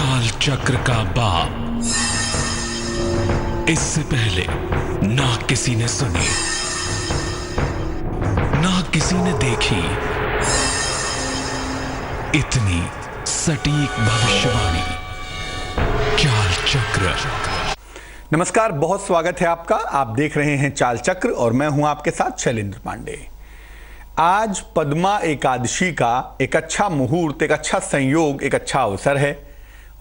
काल चक्र का बाप। इससे पहले ना किसी ने सुनी, ना किसी ने देखी इतनी सटीक भविष्यवाणी। चाल चक्र। नमस्कार, बहुत स्वागत है आपका। आप देख रहे हैं चाल चक्र और मैं हूं आपके साथ शैलेंद्र पांडे। आज पद्मा एकादशी का एक अच्छा मुहूर्त, एक अच्छा संयोग, एक अच्छा अवसर है।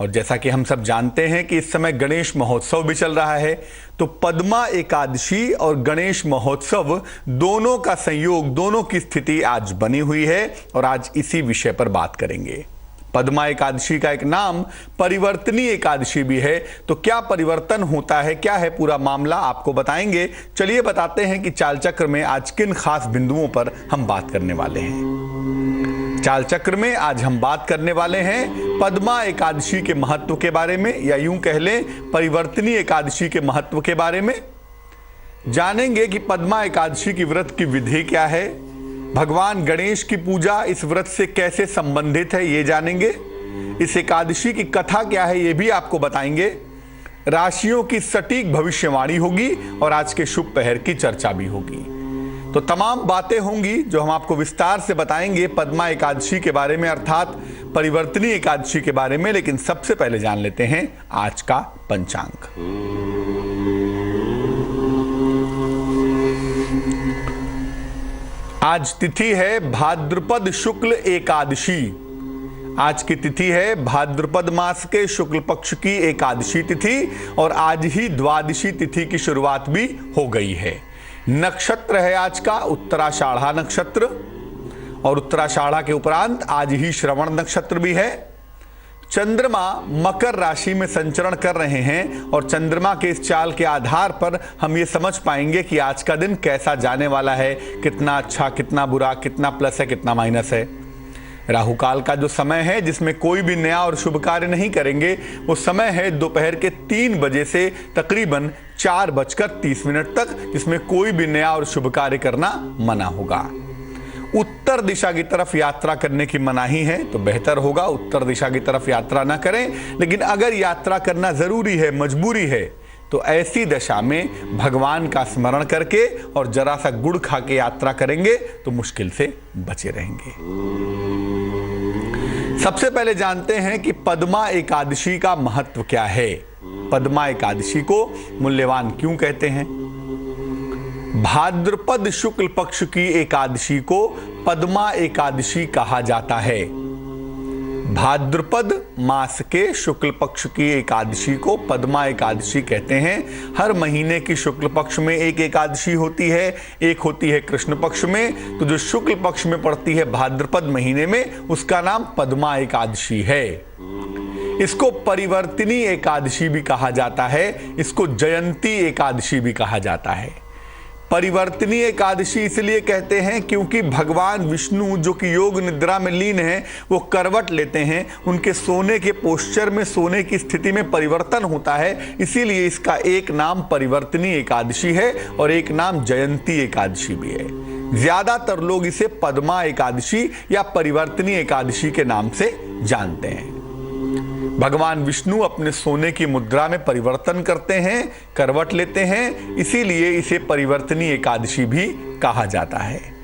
और जैसा कि हम सब जानते हैं कि इस समय गणेश महोत्सव भी चल रहा है, तो पद्मा एकादशी और गणेश महोत्सव दोनों का संयोग, दोनों की स्थिति आज बनी हुई है और आज इसी विषय पर बात करेंगे। पद्मा एकादशी का एक नाम परिवर्तनी एकादशी भी है, तो क्या परिवर्तन होता है, क्या है पूरा मामला, आपको बताएंगे। चलिए बताते हैं कि चाल चक्र में आज किन खास बिंदुओं पर हम बात करने वाले हैं। चाल चक्र में आज हम बात करने वाले हैं पद्मा एकादशी के महत्व के बारे में, या यूं कह लें परिवर्तनी एकादशी के महत्व के बारे में। जानेंगे कि पद्मा एकादशी की व्रत की विधि क्या है, भगवान गणेश की पूजा इस व्रत से कैसे संबंधित है ये जानेंगे। इस एकादशी की कथा क्या है ये भी आपको बताएंगे। राशियों की सटीक भविष्यवाणी होगी और आज के शुभ पहर की चर्चा भी होगी। तो तमाम बातें होंगी जो हम आपको विस्तार से बताएंगे पद्मा एकादशी के बारे में, अर्थात परिवर्तनी एकादशी के बारे में। लेकिन सबसे पहले जान लेते हैं आज का पंचांग। आज तिथि है भाद्रपद शुक्ल एकादशी। आज की तिथि है भाद्रपद मास के शुक्ल पक्ष की एकादशी तिथि और आज ही द्वादशी तिथि की शुरुआत भी हो गई है। नक्षत्र है आज का उत्तराषाढ़ा नक्षत्र और उत्तराषाढ़ा के उपरांत आज ही श्रवण नक्षत्र भी है। चंद्रमा मकर राशि में संचरण कर रहे हैं और चंद्रमा के इस चाल के आधार पर हम ये समझ पाएंगे कि आज का दिन कैसा जाने वाला है, कितना अच्छा, कितना बुरा, कितना प्लस है, कितना माइनस है। राहु काल का जो समय है जिसमें कोई भी नया और शुभ कार्य नहीं करेंगे, वो समय है दोपहर के 3 बजे से तकरीबन 4:30 तक, जिसमें कोई भी नया और शुभ कार्य करना मना होगा। उत्तर दिशा की तरफ यात्रा करने की मनाही है, तो बेहतर होगा उत्तर दिशा की तरफ यात्रा ना करें। लेकिन अगर यात्रा करना जरूरी है, मजबूरी है, तो ऐसी दशा में भगवान का स्मरण करके और जरा सा गुड़ खा के यात्रा करेंगे तो मुश्किल से बचे रहेंगे। सबसे पहले जानते हैं कि पद्मा एकादशी का महत्व क्या है, पद्मा एकादशी को मूल्यवान क्यों कहते हैं। भाद्रपद शुक्ल पक्ष की एकादशी को पद्मा एकादशी कहा जाता है। भाद्रपद मास के शुक्ल पक्ष की एकादशी को पद्मा एकादशी कहते हैं। हर महीने की शुक्ल पक्ष में एक एकादशी होती है, एक होती है कृष्ण पक्ष में। तो जो शुक्ल पक्ष में पड़ती है भाद्रपद महीने में, उसका नाम पद्मा एकादशी है। इसको परिवर्तनी एकादशी भी कहा जाता है, इसको जयंती एकादशी भी कहा जाता है। परिवर्तनी एकादशी इसलिए कहते हैं क्योंकि भगवान विष्णु जो कि योग निद्रा में लीन है, वो करवट लेते हैं, उनके सोने के पोस्चर में, सोने की स्थिति में परिवर्तन होता है। इसीलिए इसका एक नाम परिवर्तनी एकादशी है और एक नाम जयंती एकादशी भी है। ज्यादातर लोग इसे पद्मा एकादशी या परिवर्तनी एकादशी के नाम से जानते हैं। भगवान विष्णु अपने सोने की मुद्रा में परिवर्तन करते हैं, करवट लेते हैं, इसीलिए इसे परिवर्तनी एकादशी भी कहा जाता है।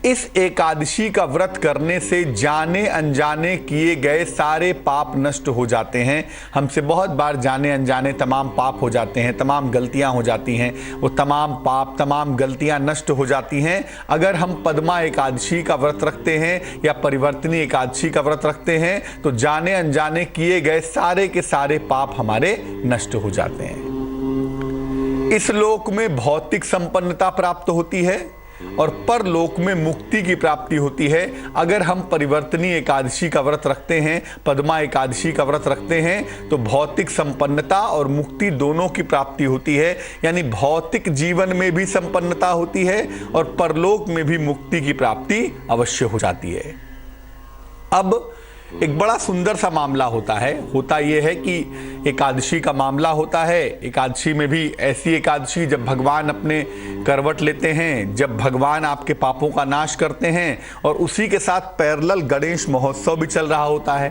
इस एकादशी का व्रत करने से जाने अनजाने किए गए सारे पाप नष्ट हो जाते हैं। हमसे बहुत बार जाने अनजाने तमाम पाप हो जाते हैं, तमाम गलतियां हो जाती हैं। वो तमाम पाप, तमाम गलतियां नष्ट हो जाती हैं अगर हम पद्मा एकादशी का व्रत रखते हैं या परिवर्तनी एकादशी का व्रत रखते हैं, तो जाने अनजाने किए गए सारे के सारे पाप हमारे नष्ट हो जाते हैं। इस लोक में भौतिक संपन्नता प्राप्त होती है और परलोक में मुक्ति की प्राप्ति होती है अगर हम परिवर्तनी एकादशी का व्रत रखते हैं, पद्मा एकादशी का व्रत रखते हैं। तो भौतिक संपन्नता और मुक्ति दोनों की प्राप्ति होती है, यानी भौतिक जीवन में भी संपन्नता होती है और परलोक में भी मुक्ति की प्राप्ति अवश्य हो जाती है। अब एक बड़ा सुंदर सा मामला होता यह है कि एकादशी का मामला होता है। एकादशी में भी ऐसी एकादशी जब भगवान अपने करवट लेते हैं, जब भगवान आपके पापों का नाश करते हैं, और उसी के साथ पैरेलल गणेश महोत्सव भी चल रहा होता है।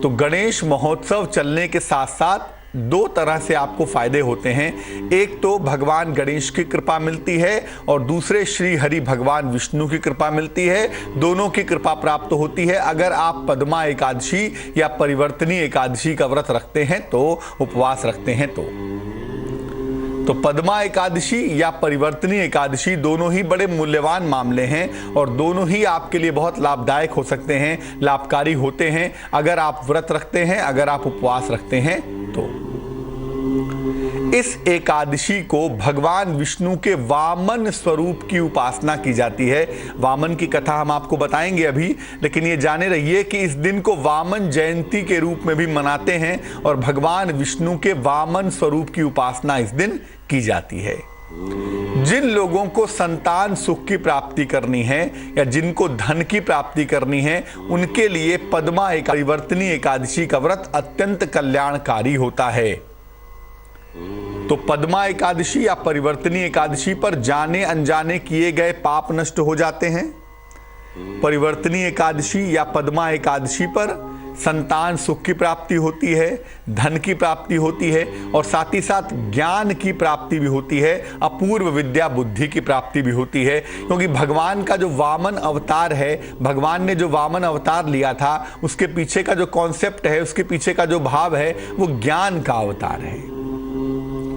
तो गणेश महोत्सव चलने के साथ साथ दो तरह से आपको फायदे होते हैं। एक तो भगवान गणेश की कृपा मिलती है और दूसरे श्री हरि भगवान विष्णु की कृपा मिलती है। दोनों की कृपा प्राप्त होती है अगर आप पद्मा एकादशी या परिवर्तनी एकादशी का व्रत रखते हैं, तो उपवास रखते हैं तो पद्मा एकादशी या परिवर्तनी एकादशी दोनों ही बड़े मूल्यवान मामले हैं और दोनों ही आपके लिए बहुत लाभदायक हो सकते हैं, लाभकारी होते हैं अगर आप व्रत रखते हैं, अगर आप उपवास रखते हैं तो। इस एकादशी को भगवान विष्णु के वामन स्वरूप की उपासना की जाती है। वामन की कथा हम आपको बताएंगे अभी, लेकिन ये जाने रहिए कि इस दिन को वामन जयंती के रूप में भी मनाते हैं और भगवान विष्णु के वामन स्वरूप की उपासना इस दिन की जाती है। जिन लोगों को संतान सुख की प्राप्ति करनी है या जिनको धन की प्राप्ति करनी है, उनके लिए पद्मा परिवर्तनी एकादशी का व्रत अत्यंत कल्याणकारी होता है। तो पद्मा एकादशी या परिवर्तनी एकादशी पर जाने अनजाने किए गए पाप नष्ट हो जाते हैं। परिवर्तनी एकादशी या पद्मा एकादशी पर संतान सुख की प्राप्ति होती है, धन की प्राप्ति होती है और साथ ही साथ ज्ञान की प्राप्ति भी होती है, अपूर्व विद्या बुद्धि की प्राप्ति भी होती है। क्योंकि भगवान का जो वामन अवतार है, भगवान ने जो वामन अवतार लिया था, उसके पीछे का जो कॉन्सेप्ट है, उसके पीछे का जो भाव है, वो ज्ञान का अवतार है,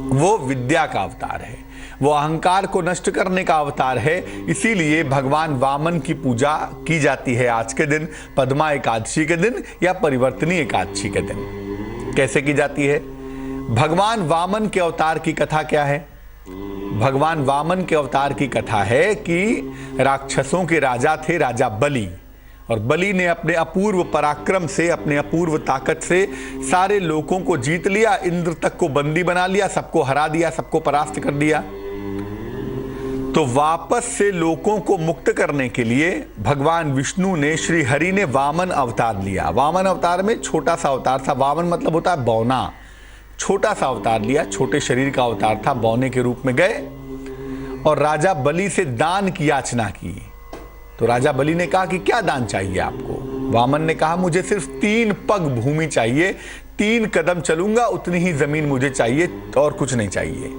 वो विद्या का अवतार है, वो अहंकार को नष्ट करने का अवतार है। इसीलिए भगवान वामन की पूजा की जाती है आज के दिन, पद्मा एकादशी के दिन या परिवर्तनी एकादशी के दिन। कैसे की जाती है? भगवान वामन के अवतार की कथा क्या है? भगवान वामन के अवतार की कथा है कि राक्षसों के राजा थे राजा बलि, और बलि ने अपने अपूर्व पराक्रम से, अपने अपूर्व ताकत से सारे लोगों को जीत लिया, इंद्र तक को बंदी बना लिया, सबको हरा दिया, सबको परास्त कर दिया। तो वापस से लोगों को मुक्त करने के लिए भगवान विष्णु ने, श्री हरि ने वामन अवतार लिया। वामन अवतार में छोटा सा अवतार था, वामन मतलब होता है बौना, छोटा सा अवतार लिया, छोटे शरीर का अवतार था, बौने के रूप में गए और राजा बलि से दान की याचना की। तो राजा बलि ने कहा कि क्या दान चाहिए आपको? वामन ने कहा मुझे सिर्फ 3 पग भूमि चाहिए, 3 कदम चलूंगा उतनी ही जमीन मुझे चाहिए और कुछ नहीं चाहिए।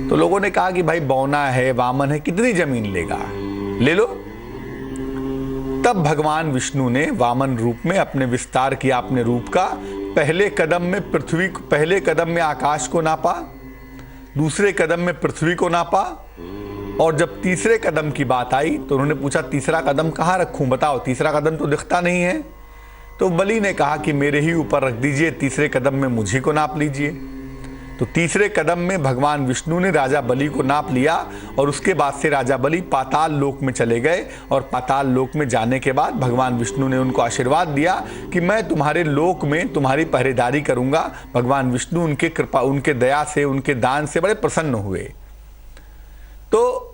तो लोगों ने कहा कि भाई बौना है, वामन है, कितनी जमीन लेगा, ले लो। तब भगवान विष्णु ने वामन रूप में अपने विस्तार किया अपने रूप का। पहले कदम में पृथ्वी, पहले कदम में आकाश को नापा, दूसरे कदम में पृथ्वी को नापा और जब तीसरे कदम की बात आई तो उन्होंने पूछा तीसरा कदम कहाँ रखूं, बताओ, तीसरा कदम तो दिखता नहीं है। तो बलि ने कहा कि मेरे ही ऊपर रख दीजिए, तीसरे कदम में मुझे को नाप लीजिए। तो तीसरे कदम में भगवान विष्णु ने राजा बलि को नाप लिया और उसके बाद से राजा बलि पाताल लोक में चले गए और पाताल लोक में जाने के बाद भगवान विष्णु ने उनको आशीर्वाद दिया कि मैं तुम्हारे लोक में तुम्हारी पहरेदारी करूंगा। भगवान विष्णु उनके कृपा, उनके दया से, उनके दान से बड़े प्रसन्न हुए। तो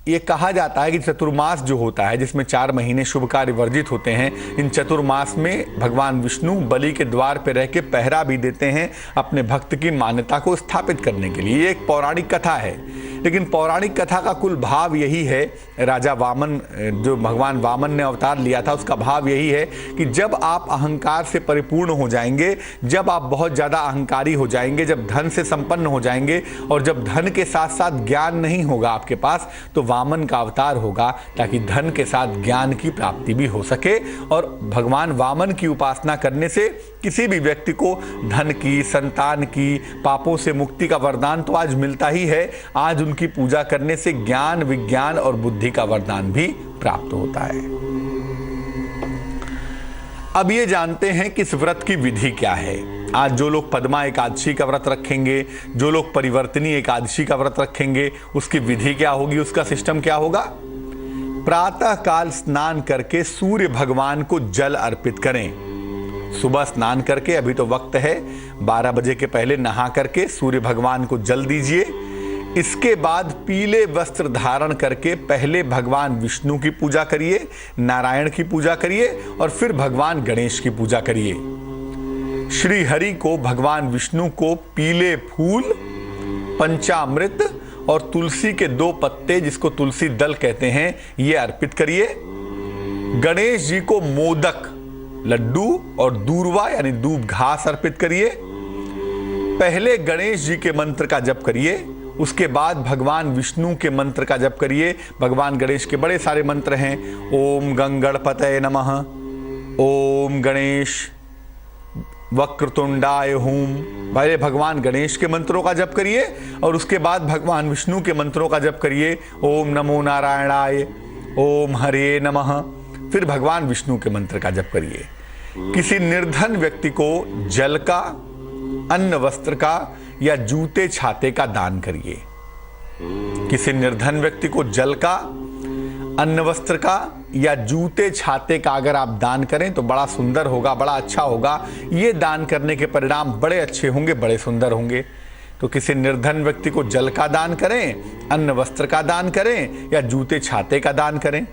ये कहा जाता है कि चतुर्मास जो होता है, जिसमें 4 महीने शुभ कार्य वर्जित होते हैं, इन चतुर्मास में भगवान विष्णु बलि के द्वार पर रह के पहरा भी देते हैं अपने भक्त की मान्यता को स्थापित करने के लिए। ये एक पौराणिक कथा है, लेकिन पौराणिक कथा का कुल भाव यही है, राजा वामन, जो भगवान वामन ने अवतार लिया था, उसका भाव यही है कि जब आप अहंकार से परिपूर्ण हो जाएंगे, जब आप बहुत ज़्यादा अहंकारी हो जाएंगे, जब धन से संपन्न हो जाएंगे और जब धन के साथ साथ ज्ञान नहीं होगा आपके पास, तो वामन का अवतार होगा ताकि धन के साथ ज्ञान की प्राप्ति भी हो सके। और भगवान वामन की उपासना करने से किसी भी व्यक्ति को धन की, संतान की, पापों से मुक्ति का वरदान तो आज मिलता ही है, आज उनकी पूजा करने से ज्ञान, विज्ञान और बुद्धि का वरदान भी प्राप्त होता है। अब ये जानते हैं कि इस व्रत की विधि क्या है। आज जो लोग पद्मा एकादशी का व्रत रखेंगे, जो लोग परिवर्तनी एकादशी का व्रत रखेंगे, उसकी विधि क्या होगी, उसका सिस्टम क्या होगा? प्रातः काल स्नान करके सूर्य भगवान को जल अर्पित करें। सुबह स्नान करके, अभी तो वक्त है, 12 बजे के पहले नहा करके सूर्य भगवान को जल दीजिए। इसके बाद पीले वस्त्र धारण करके पहले भगवान विष्णु की पूजा करिए, नारायण की पूजा करिए और फिर भगवान गणेश की पूजा करिए। श्री हरि को, भगवान विष्णु को पीले फूल, पंचामृत और तुलसी के 2 पत्ते, जिसको तुलसी दल कहते हैं, ये अर्पित करिए। गणेश जी को मोदक, लड्डू और दूर्वा यानी दूब घास अर्पित करिए। पहले गणेश जी के मंत्र का जप करिए, उसके बाद भगवान विष्णु के मंत्र का जप करिए। भगवान गणेश के बड़े सारे मंत्र हैं। ओम गंगणपतये नमः, ओम गणेश वक्रतुंडाय हूम। पहले भगवान गणेश के मंत्रों का जप करिए और उसके बाद भगवान विष्णु के मंत्रों का जप करिए। ओम नमो नारायणाय, ओम हरे नमः। फिर भगवान विष्णु के मंत्र का जप करिए। किसी निर्धन व्यक्ति को जल का, अन्न वस्त्र का या जूते छाते का दान करिए। किसी निर्धन व्यक्ति को जल का, अन्न वस्त्र का या जूते छाते का अगर आप दान करें तो बड़ा सुंदर होगा, बड़ा अच्छा होगा। ये दान करने के परिणाम बड़े अच्छे होंगे, बड़े सुंदर होंगे। तो किसी निर्धन व्यक्ति को जल का दान करें, अन्न वस्त्र का दान करें या जूते छाते का दान करें।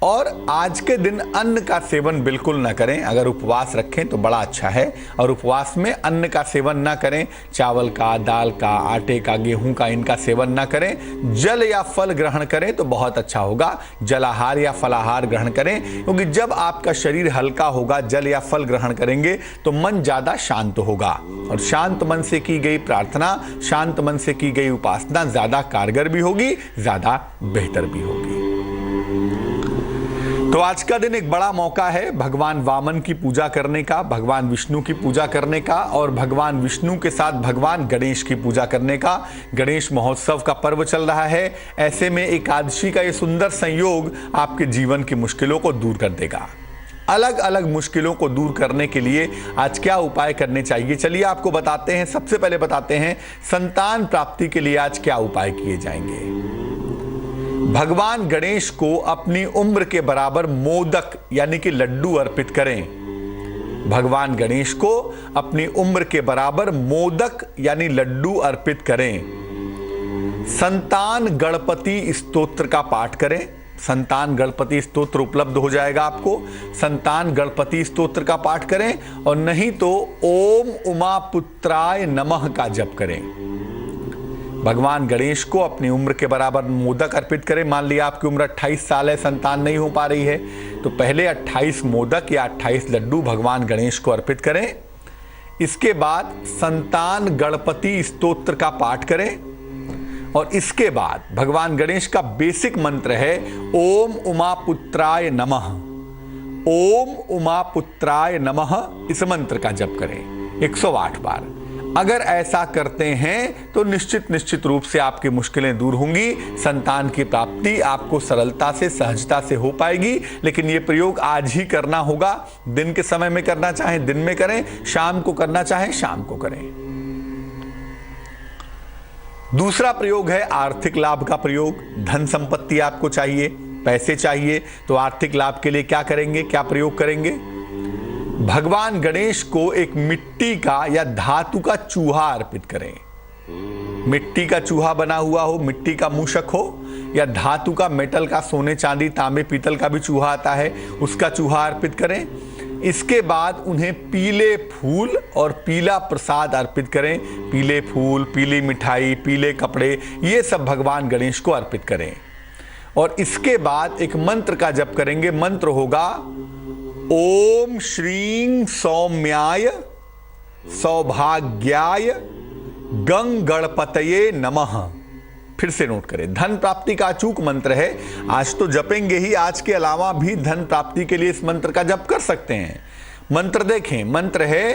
और आज के दिन अन्न का सेवन बिल्कुल ना करें। अगर उपवास रखें तो बड़ा अच्छा है, और उपवास में अन्न का सेवन ना करें। चावल का, दाल का, आटे का, गेहूं का, इनका सेवन ना करें। जल या फल ग्रहण करें तो बहुत अच्छा होगा। जलाहार या फलाहार ग्रहण करें, क्योंकि जब आपका शरीर हल्का होगा, जल या फल ग्रहण करेंगे तो मन ज्यादा शांत होगा। और शांत मन से की गई प्रार्थना, शांत मन से की गई उपासना ज्यादा कारगर भी होगी, ज्यादा बेहतर भी होगी। तो आज का दिन एक बड़ा मौका है भगवान वामन की पूजा करने का, भगवान विष्णु की पूजा करने का और भगवान विष्णु के साथ भगवान गणेश की पूजा करने का। गणेश महोत्सव का पर्व चल रहा है। ऐसे में एकादशी का ये सुंदर संयोग आपके जीवन की मुश्किलों को दूर कर देगा। अलग अलग मुश्किलों को दूर करने के लिए आज क्या उपाय करने चाहिए, चलिए आपको बताते हैं। सबसे पहले बताते हैं संतान प्राप्ति के लिए आज क्या उपाय किए जाएंगे। भगवान गणेश को अपनी उम्र के बराबर मोदक यानी कि लड्डू अर्पित करें। भगवान गणेश को अपनी उम्र के बराबर मोदक यानी लड्डू अर्पित करें। संतान गणपति स्तोत्र का पाठ करें। संतान गणपति स्तोत्र उपलब्ध हो जाएगा आपको। संतान गणपति स्तोत्र का पाठ करें, और नहीं तो ओम उमा पुत्राय नमः का जप करें। भगवान गणेश को अपनी उम्र के बराबर मोदक अर्पित करें। मान लिया आपकी उम्र 28 साल है, संतान नहीं हो पा रही है, तो पहले 28 मोदक या 28 लड्डू भगवान गणेश को अर्पित करें। इसके बाद संतान गणपति स्तोत्र का पाठ करें, और इसके बाद भगवान गणेश का बेसिक मंत्र है ओम उमा पुत्राय नमः। ओम उमा पुत्राय नमः, इस मंत्र का जप करें 108 बार। अगर ऐसा करते हैं तो निश्चित रूप से आपकी मुश्किलें दूर होंगी। संतान की प्राप्ति आपको सरलता से, सहजता से हो पाएगी। लेकिन यह प्रयोग आज ही करना होगा। दिन के समय में करना चाहें दिन में करें, शाम को करना चाहें शाम को करें। दूसरा प्रयोग है आर्थिक लाभ का प्रयोग। धन संपत्ति आपको चाहिए, पैसे चाहिए, तो आर्थिक लाभ के लिए क्या करेंगे, क्या प्रयोग करेंगे। भगवान गणेश को एक मिट्टी का या धातु का चूहा अर्पित करें। मिट्टी का चूहा बना हुआ हो, मिट्टी का मूषक हो, या धातु का, मेटल का, सोने चांदी तांबे पीतल का भी चूहा आता है, उसका चूहा अर्पित करें। इसके बाद उन्हें पीले फूल और पीला प्रसाद अर्पित करें। पीले फूल, पीली मिठाई, पीले कपड़े, ये सब भगवान गणेश को अर्पित करें। और इसके बाद एक मंत्र का जप करेंगे। मंत्र होगा ओम श्रीं सौम्याय सौभाग्याय गंगणपतये नमः। फिर से नोट करें, धन प्राप्ति का अचूक मंत्र है। आज तो जपेंगे ही, आज के अलावा भी धन प्राप्ति के लिए इस मंत्र का जप कर सकते हैं। मंत्र देखें, मंत्र है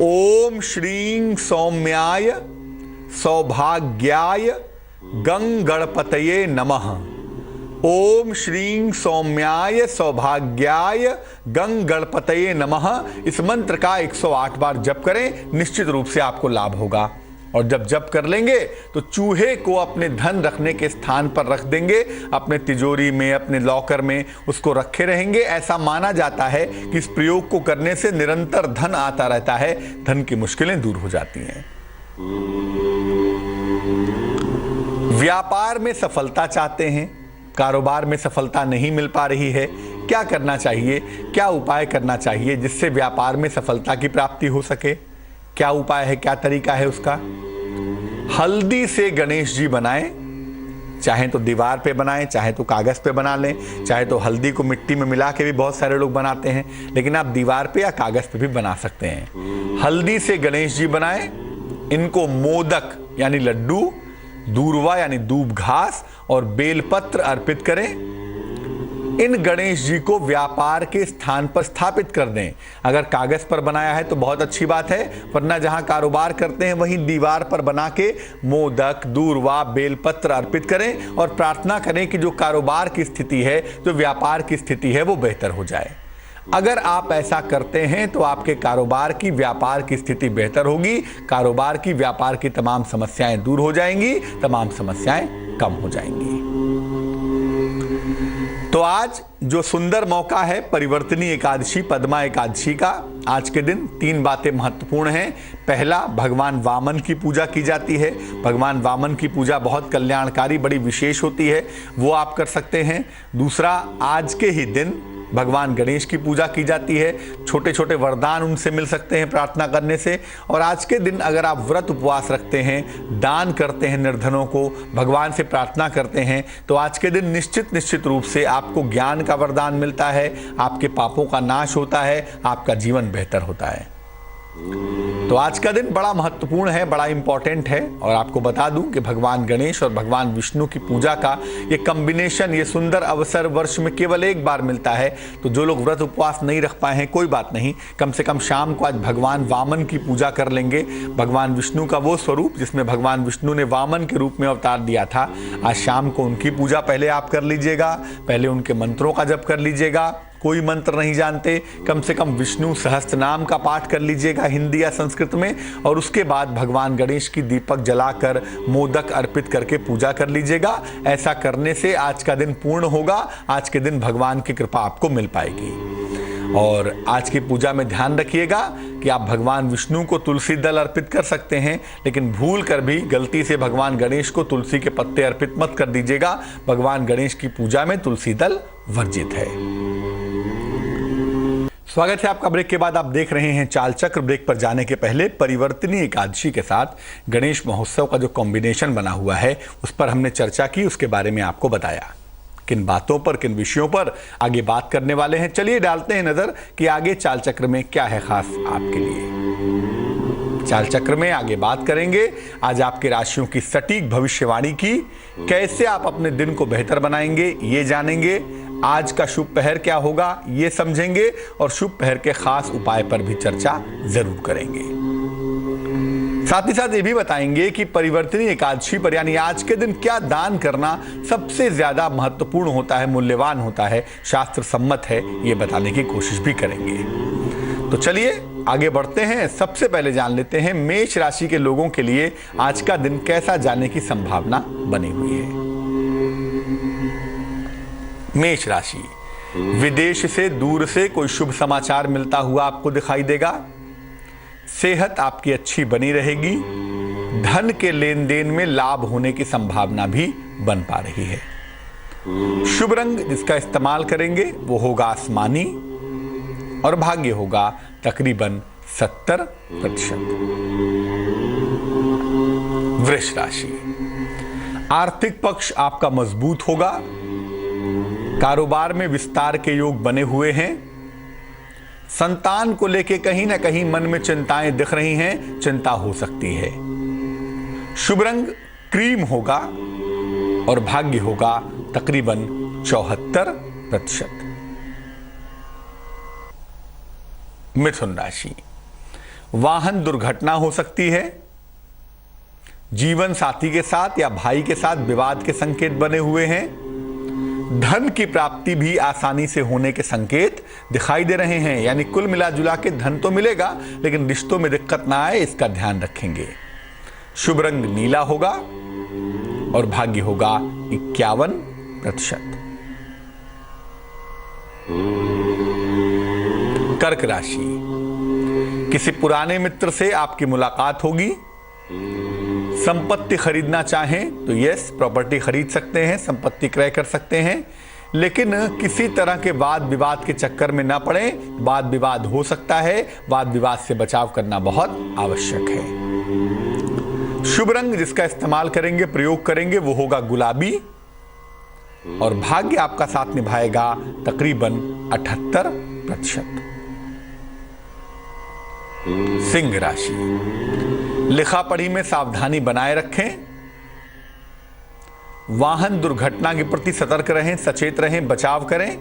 ओम श्रीं सौम्याय सौभाग्याय गंगणपतये नमः। ओम श्रीं सौम्याय सौभाग्याय गंगणपतये नमः। इस मंत्र का 108 बार जप करें, निश्चित रूप से आपको लाभ होगा। और जब जप कर लेंगे तो चूहे को अपने धन रखने के स्थान पर रख देंगे, अपने तिजोरी में, अपने लॉकर में उसको रखे रहेंगे। ऐसा माना जाता है कि इस प्रयोग को करने से निरंतर धन आता रहता है, धन की मुश्किलें दूर हो जाती हैं। व्यापार में सफलता चाहते हैं, कारोबार में सफलता नहीं मिल पा रही है, क्या करना चाहिए, क्या उपाय करना चाहिए जिससे व्यापार में सफलता की प्राप्ति हो सके। क्या उपाय है, क्या तरीका है उसका। हल्दी से गणेश जी बनाएं, चाहे तो दीवार पे बनाएं, चाहे तो कागज पे बना लें, चाहे तो हल्दी को मिट्टी में मिला के भी बहुत सारे लोग बनाते हैं, लेकिन आप दीवार पे या कागज पे भी बना सकते हैं। हल्दी से गणेश जी बनाएं, इनको मोदक यानी लड्डू, दूर्वा यानी दूब घास और बेलपत्र अर्पित करें। इन गणेश जी को व्यापार के स्थान पर स्थापित कर दें। अगर कागज पर बनाया है तो बहुत अच्छी बात है, वरना जहां कारोबार करते हैं वहीं दीवार पर बना के मोदक, दूर्वा, बेलपत्र अर्पित करें और प्रार्थना करें कि जो कारोबार की स्थिति है, जो व्यापार की स्थिति है, वो बेहतर हो जाए। अगर आप ऐसा करते हैं तो आपके कारोबार की, व्यापार की स्थिति बेहतर होगी, कारोबार की, व्यापार की तमाम समस्याएं दूर हो जाएंगी, तमाम समस्याएं कम हो जाएंगी। तो आज जो सुंदर मौका है परिवर्तनी एकादशी, पद्मा एकादशी का, आज के दिन 3 बातें महत्वपूर्ण हैं। पहला, भगवान वामन की पूजा की जाती है। भगवान वामन की पूजा बहुत कल्याणकारी, बड़ी विशेष होती है, वो आप कर सकते हैं। दूसरा, आज के ही दिन भगवान गणेश की पूजा की जाती है। छोटे छोटे वरदान उनसे मिल सकते हैं प्रार्थना करने से। और आज के दिन अगर आप व्रत उपवास रखते हैं, दान करते हैं निर्धनों को, भगवान से प्रार्थना करते हैं, तो आज के दिन निश्चित रूप से आपको ज्ञान का वरदान मिलता है, आपके पापों का नाश होता है, आपका जीवन बेहतर होता है। तो आज का दिन बड़ा महत्वपूर्ण है, बड़ा इंपॉर्टेंट है। और आपको बता दूं कि भगवान गणेश और भगवान विष्णु की पूजा का ये कॉम्बिनेशन, ये सुंदर अवसर वर्ष में केवल एक बार मिलता है। तो जो लोग व्रत उपवास नहीं रख पाए हैं, कोई बात नहीं, कम से कम शाम को आज भगवान वामन की पूजा कर लेंगे। भगवान विष्णु का वो स्वरूप जिसमें भगवान विष्णु ने वामन के रूप में अवतार दिया था, आज शाम को उनकी पूजा पहले आप कर लीजिएगा, पहले उनके मंत्रों का जप कर लीजिएगा। कोई मंत्र नहीं जानते, कम से कम विष्णु सहस्त्र नाम का पाठ कर लीजिएगा हिंदी या संस्कृत में, और उसके बाद भगवान गणेश की दीपक जलाकर मोदक अर्पित करके पूजा कर लीजिएगा। ऐसा करने से आज का दिन पूर्ण होगा, आज के दिन भगवान की कृपा आपको मिल पाएगी। और आज की पूजा में ध्यान रखिएगा कि आप भगवान विष्णु को तुलसी दल अर्पित कर सकते हैं, लेकिन भूल कर भी गलती से भगवान गणेश को तुलसी के पत्ते अर्पित मत कर दीजिएगा। भगवान गणेश की पूजा में तुलसी दल वर्जित है। स्वागत है आपका ब्रेक के बाद। आप देख रहे हैं चाल चक्र। ब्रेक पर जाने के पहले परिवर्तनी एकादशी के साथ गणेश महोत्सव का जो कॉम्बिनेशन बना हुआ है, उस पर हमने चर्चा की, उसके बारे में आपको बताया। किन बातों पर, किन विषयों पर आगे बात करने वाले हैं, चलिए डालते हैं नजर कि आगे चाल चक्र में क्या है खास आपके लिए। चाल चक्र में आगे बात करेंगे आज आपके राशियों की सटीक भविष्यवाणी की, कैसे आप अपने दिन को बेहतर बनाएंगे ये जानेंगे। आज का शुभ पहर क्या होगा ये समझेंगे, और शुभ पहर के खास उपाय पर भी चर्चा जरूर करेंगे। साथ ही साथ ये भी बताएंगे कि परिवर्तनी एकादशी पर यानी आज के दिन क्या दान करना सबसे ज्यादा महत्वपूर्ण होता है, मूल्यवान होता है, शास्त्र सम्मत है, ये बताने की कोशिश भी करेंगे। तो चलिए आगे बढ़ते हैं। सबसे पहले जान लेते हैं मेष राशि के लोगों के लिए आज का दिन कैसा जाने की संभावना बनी हुई है। मेष राशि, विदेश से, दूर से कोई शुभ समाचार मिलता हुआ आपको दिखाई देगा। सेहत आपकी अच्छी बनी रहेगी। धन के लेन देन में लाभ होने की संभावना भी बन पा रही है। शुभ रंग जिसका इस्तेमाल करेंगे वो होगा आसमानी, और भाग्य होगा तकरीबन 70%। वृष राशि, आर्थिक पक्ष आपका मजबूत होगा। कारोबार में विस्तार के योग बने हुए हैं। संतान को लेकर कहीं ना कहीं मन में चिंताएं दिख रही हैं, चिंता हो सकती है। शुभ रंग क्रीम होगा, और भाग्य होगा तकरीबन 74%। मिथुन राशि, वाहन दुर्घटना हो सकती है। जीवन साथी के साथ या भाई के साथ विवाद के संकेत बने हुए हैं। धन की प्राप्ति भी आसानी से होने के संकेत दिखाई दे रहे हैं, यानी कुल मिला जुला के धन तो मिलेगा, लेकिन रिश्तों में दिक्कत ना आए इसका ध्यान रखेंगे। शुभ रंग नीला होगा, और भाग्य होगा 51%। कर्क राशि, किसी पुराने मित्र से आपकी मुलाकात होगी। संपत्ति खरीदना चाहें तो यस, प्रॉपर्टी खरीद सकते हैं, संपत्ति क्रय कर सकते हैं, लेकिन किसी तरह के वाद विवाद के चक्कर में ना पड़े। वाद विवाद हो सकता है, वाद विवाद से बचाव करना बहुत आवश्यक है। शुभ रंग जिसका इस्तेमाल करेंगे, प्रयोग करेंगे, वो होगा गुलाबी। और भाग्य आपका साथ निभाएगा तकरीबन 78%। सिंह राशि, लिखा पढ़ी में सावधानी बनाए रखें, वाहन दुर्घटना के प्रति सतर्क रहें, सचेत रहें, बचाव करें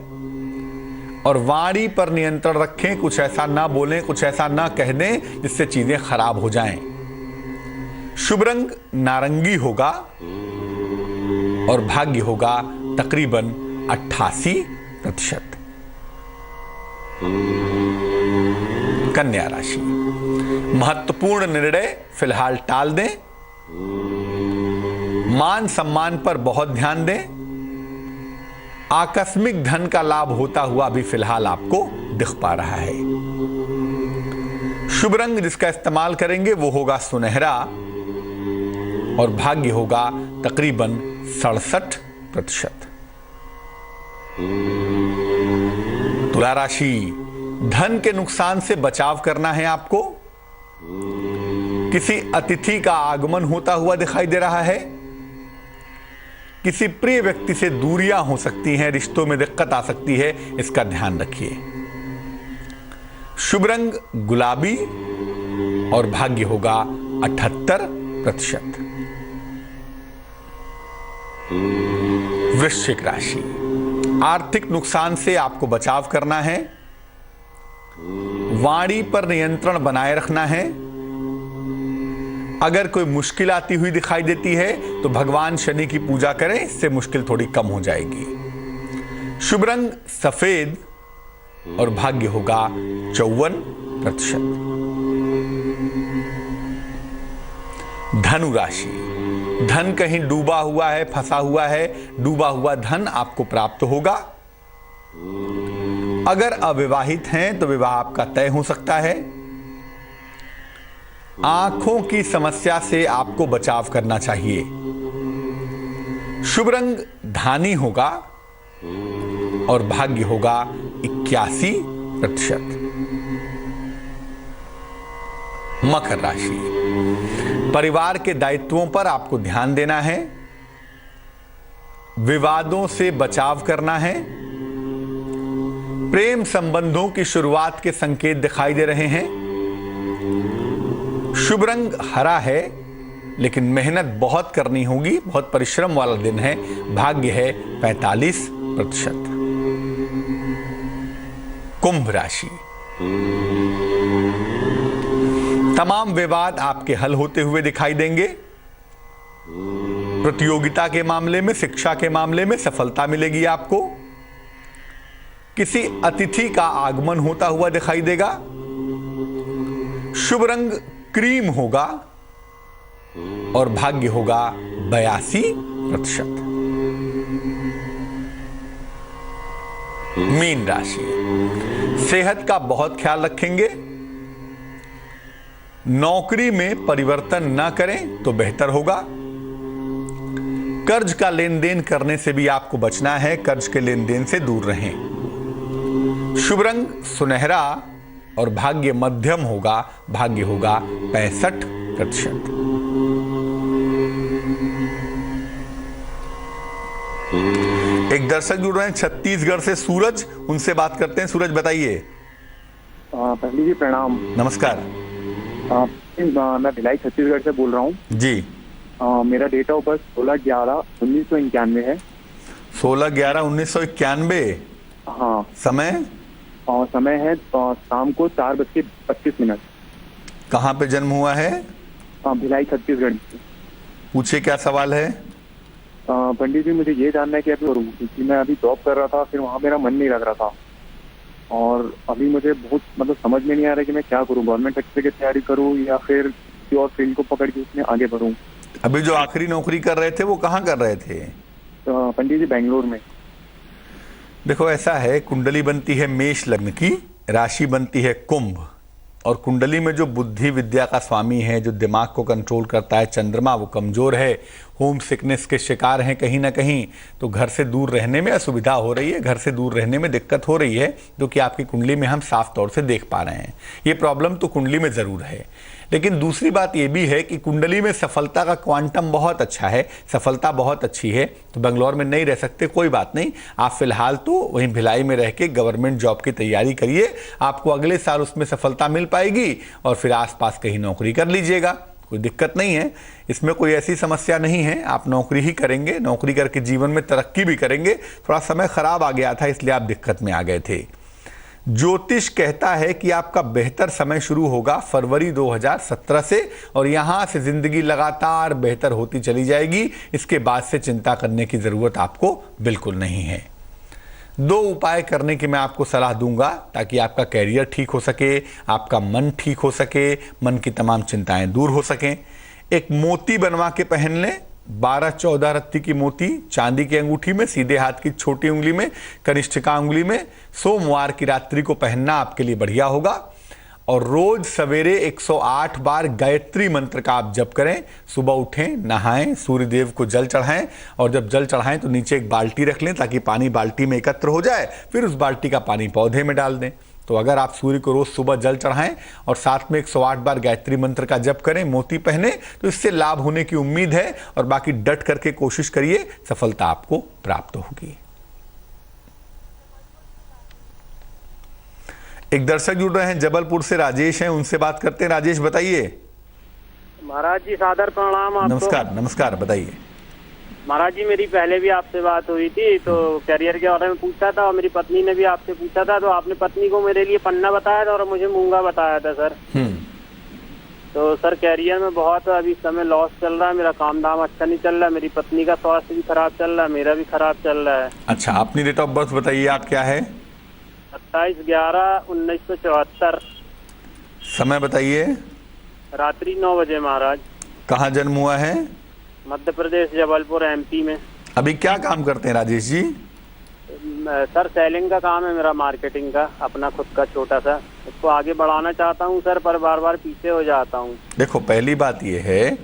और वाणी पर नियंत्रण रखें। कुछ ऐसा ना बोलें, कुछ ऐसा ना कह दें जिससे चीजें खराब हो जाएं। शुभ रंग नारंगी होगा और भाग्य होगा तकरीबन 88%। कन्या राशि, महत्वपूर्ण निर्णय फिलहाल टाल दें, मान सम्मान पर बहुत ध्यान दें, आकस्मिक धन का लाभ होता हुआ भी फिलहाल आपको दिख पा रहा है। शुभ रंग जिसका इस्तेमाल करेंगे वो होगा सुनहरा और भाग्य होगा तकरीबन 67%। तुला राशि, धन के नुकसान से बचाव करना है आपको। किसी अतिथि का आगमन होता हुआ दिखाई दे रहा है। किसी प्रिय व्यक्ति से दूरियां हो सकती हैं, रिश्तों में दिक्कत आ सकती है, इसका ध्यान रखिए। शुभ रंग गुलाबी और भाग्य होगा 78%। वृश्चिक राशि, आर्थिक नुकसान से आपको बचाव करना है, वाणी पर नियंत्रण बनाए रखना है। अगर कोई मुश्किल आती हुई दिखाई देती है तो भगवान शनि की पूजा करें, इससे मुश्किल थोड़ी कम हो जाएगी। शुभ रंग सफेद और भाग्य होगा 54%। धनु राशि, धन कहीं डूबा हुआ है, फंसा हुआ है, डूबा हुआ धन आपको प्राप्त होगा। अगर अविवाहित हैं तो विवाह आपका तय हो सकता है। आंखों की समस्या से आपको बचाव करना चाहिए। शुभ रंग धानी होगा और भाग्य होगा 81%। मकर राशि, परिवार के दायित्वों पर आपको ध्यान देना है, विवादों से बचाव करना है। प्रेम संबंधों की शुरुआत के संकेत दिखाई दे रहे हैं। शुभ रंग हरा है लेकिन मेहनत बहुत करनी होगी, बहुत परिश्रम वाला दिन है। भाग्य है 45%। कुंभ राशि, तमाम विवाद आपके हल होते हुए दिखाई देंगे। प्रतियोगिता के मामले में, शिक्षा के मामले में सफलता मिलेगी आपको। किसी अतिथि का आगमन होता हुआ दिखाई देगा। शुभ रंग क्रीम होगा और भाग्य होगा 82%। मीन राशि, सेहत का बहुत ख्याल रखेंगे। नौकरी में परिवर्तन ना करें तो बेहतर होगा। कर्ज का लेन देन करने से भी आपको बचना है, कर्ज के लेन देन से दूर रहें। शुभ रंग सुनहरा और भाग्य मध्यम होगा, भाग्य होगा 65%। एक दर्शक जुड़ रहे हैं छत्तीसगढ़ से, सूरज, उनसे बात करते हैं। सूरज बताइए। पंडित जी प्रणाम। नमस्कार। मैं भिलाई छत्तीसगढ़ से बोल रहा हूँ जी। मेरा डेट ऑफ बर्थ 16/11/1991 है। 16/11/1991। हाँ। समय? समय है शाम को 4:25। कहाँ पे जन्म हुआ है? भिलाई छत्तीसगढ़। पूछे क्या सवाल है? पंडित जी मुझे ये जानना है कि अभी क्योंकि मैं अभी जॉब कर रहा था, फिर वहाँ मेरा मन नहीं लग रहा था और अभी मुझे बहुत समझ में नहीं आ रहा कि मैं क्या करूँ, गवर्नमेंट सेक्टर की तैयारी करूँ या फिर किसी और फील्ड को पकड़ के उसमें आगे बढ़ूँ। अभी जो आखिरी नौकरी कर रहे थे वो कहाँ कर रहे थे? पंडित जी बेंगलोर में। देखो ऐसा है, कुंडली बनती है मेष लग्न की, राशि बनती है कुंभ, और कुंडली में जो बुद्धि विद्या का स्वामी है, जो दिमाग को कंट्रोल करता है, चंद्रमा, वो कमजोर है। होम सिकनेस के शिकार हैं कहीं ना कहीं, तो घर से दूर रहने में असुविधा हो रही है, घर से दूर रहने में दिक्कत हो रही है, जो कि आपकी कुंडली में हम साफ तौर से देख पा रहे हैं। ये प्रॉब्लम तो कुंडली में ज़रूर है। लेकिन दूसरी बात ये भी है कि कुंडली में सफलता का क्वांटम बहुत अच्छा है, सफलता बहुत अच्छी है। तो बेंगलोर में नहीं रह सकते, कोई बात नहीं, आप फिलहाल तो वहीं भिलाई में रह के गवर्नमेंट जॉब की तैयारी करिए, आपको अगले साल उसमें सफलता मिल पाएगी और फिर आसपास कहीं नौकरी कर लीजिएगा, कोई दिक्कत नहीं है, इसमें कोई ऐसी समस्या नहीं है। आप नौकरी ही करेंगे, नौकरी करके जीवन में तरक्की भी करेंगे। थोड़ा समय खराब आ गया था इसलिए आप दिक्कत में आ गए थे। ज्योतिष कहता है कि आपका बेहतर समय शुरू होगा फरवरी 2017 से और यहां से जिंदगी लगातार बेहतर होती चली जाएगी। इसके बाद से चिंता करने की जरूरत आपको बिल्कुल नहीं है। 2 उपाय करने की मैं आपको सलाह दूंगा ताकि आपका कैरियर ठीक हो सके, आपका मन ठीक हो सके, मन की तमाम चिंताएं दूर हो सकें। एक मोती बनवा के पहन लें, 12-14 रत्ती की मोती चांदी की अंगूठी में, सीधे हाथ की छोटी उंगली में, कनिष्ठिका उंगली में। सोमवार की रात्रि को पहनना आपके लिए बढ़िया होगा। और रोज सवेरे 108 बार गायत्री मंत्र का आप जप करें। सुबह उठें, नहाएं, सूर्य देव को जल चढ़ाएं और जब जल चढ़ाएं तो नीचे एक बाल्टी रख लें ताकि पानी बाल्टी में एकत्र हो जाए, फिर उस बाल्टी का पानी पौधे में डाल दें। तो अगर आप सूर्य को रोज सुबह जल चढ़ाएं और साथ में 108 बार गायत्री मंत्र का जप करें, मोती पहने, तो इससे लाभ होने की उम्मीद है। और बाकी डट करके कोशिश करिए, सफलता आपको प्राप्त होगी। एक दर्शक जुड़ रहे हैं जबलपुर से, राजेश हैं, उनसे बात करते हैं। राजेश बताइए। महाराज जी सादर प्रणाम आपको। नमस्कार। नमस्कार, बताइए। महाराज जी मेरी पहले भी आपसे बात हुई थी तो करियर के बारे में पूछा था और मेरी पत्नी ने भी आपसे पूछा था, तो आपने पत्नी को मेरे लिए पन्ना बताया था और मुझे मूंगा बताया था सर। तो सर कैरियर में बहुत अभी समय लॉस चल रहा है, मेरा काम धाम अच्छा नहीं चल रहा है, मेरी पत्नी का स्वास्थ्य भी खराब चल रहा है, मेरा भी खराब चल रहा है। अच्छा, अपनी डेट ऑफ बर्थ बताइए, आप क्या है? 27/11/1974। समय बताइए। रात्रि 9 बजे महाराज। कहाँ जन्म हुआ है? मध्य प्रदेश, जबलपुर, MP में। अभी क्या काम करते हैं राजेश जी? सर सेलिंग का काम है मेरा, मार्केटिंग का, अपना खुद का छोटा सा। उसको आगे बढ़ाना चाहता हूँ सर, पर बार बार पीछे हो जाता हूँ। देखो, पहली बात यह है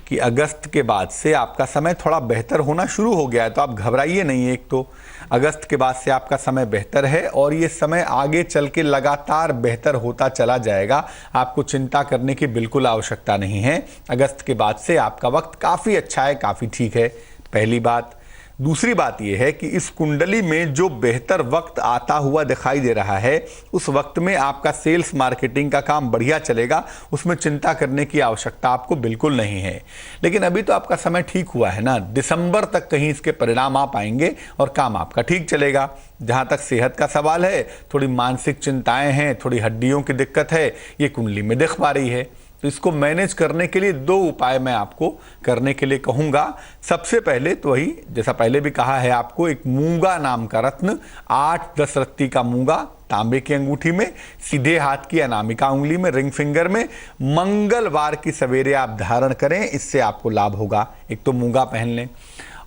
कि अगस्त के बाद से आपका समय थोड़ा बेहतर होना शुरू हो गया है, तो आप घबराइए नहीं। एक तो अगस्त के बाद से आपका समय बेहतर है और ये समय आगे चल के लगातार बेहतर होता चला जाएगा। आपको चिंता करने की बिल्कुल आवश्यकता नहीं है। अगस्त के बाद से आपका वक्त काफ़ी अच्छा है, काफ़ी ठीक है, पहली बात। दूसरी बात यह है कि इस कुंडली में जो बेहतर वक्त आता हुआ दिखाई दे रहा है, उस वक्त में आपका सेल्स मार्केटिंग का काम बढ़िया चलेगा, उसमें चिंता करने की आवश्यकता आपको बिल्कुल नहीं है। लेकिन अभी तो आपका समय ठीक हुआ है ना, दिसंबर तक कहीं इसके परिणाम आ पाएंगे और काम आपका ठीक चलेगा। जहाँ तक सेहत का सवाल है, थोड़ी मानसिक चिंताएं हैं, थोड़ी हड्डियों की दिक्कत है, ये कुंडली में दिख पा रही है। तो इसको मैनेज करने के लिए 2 उपाय मैं आपको करने के लिए कहूँगा। सबसे पहले तो वही, जैसा पहले भी कहा है आपको, एक मूंगा नाम का रत्न, 8-10 रत्ती का मूंगा तांबे की अंगूठी में, सीधे हाथ की अनामिका उंगली में, रिंग फिंगर में, मंगलवार की सवेरे आप धारण करें, इससे आपको लाभ होगा। एक तो मूंगा पहन लें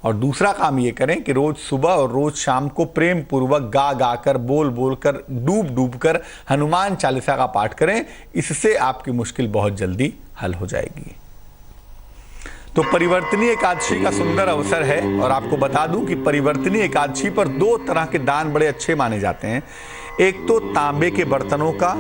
और दूसरा काम ये करें कि रोज सुबह और रोज शाम को प्रेम पूर्वक गा गा कर, बोल बोल कर, डूब डूब कर हनुमान चालीसा का पाठ करें। इससे आपकी मुश्किल बहुत जल्दी हल हो जाएगी। तो परिवर्तनीय एकादशी का सुंदर अवसर है और आपको बता दूं कि परिवर्तनीय एकादशी पर 2 तरह के दान बड़े अच्छे माने जाते हैं। एक तो तांबे के बर्तनों का,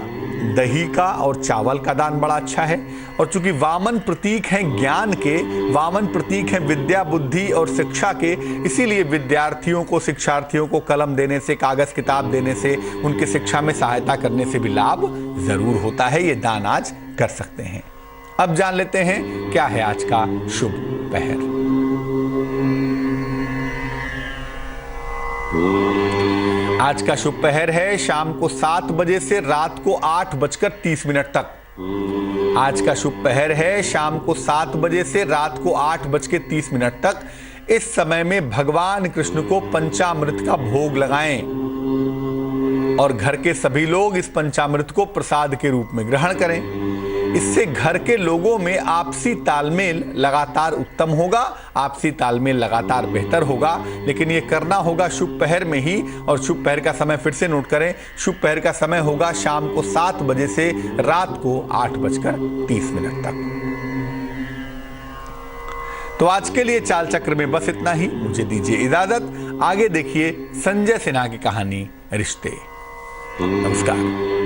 दही का और चावल का दान बड़ा अच्छा है। और चूंकि वामन प्रतीक हैं ज्ञान के, वामन प्रतीक हैं विद्या, बुद्धि और शिक्षा के, इसीलिए विद्यार्थियों को, शिक्षार्थियों को कलम देने से, कागज किताब देने से, उनकी शिक्षा में सहायता करने से भी लाभ जरूर होता है। ये दान आज कर सकते हैं। अब जान लेते हैं क्या है आज का शुभ पहर। आज का शुभ पहर है शाम को 7 बजे से रात को 8:30 तक। आज का शुभ पहर है शाम को 7 बजे से रात को 8:30 तक। इस समय में भगवान कृष्ण को पंचामृत का भोग लगाएं और घर के सभी लोग इस पंचामृत को प्रसाद के रूप में ग्रहण करें। इससे घर के लोगों में आपसी तालमेल लगातार उत्तम होगा, आपसी तालमेल लगातार बेहतर होगा। लेकिन ये करना होगा शुभ पहर में ही। और शुभ पहर का समय फिर से नोट करें, शुभ पहर का समय होगा शाम को 7 बजे से रात को 8:30 तक। तो आज के लिए चाल चक्र में बस इतना ही। मुझे दीजिए इजाजत। आगे देखिए संजय सिन्हा की कहानी रिश्ते। नमस्कार।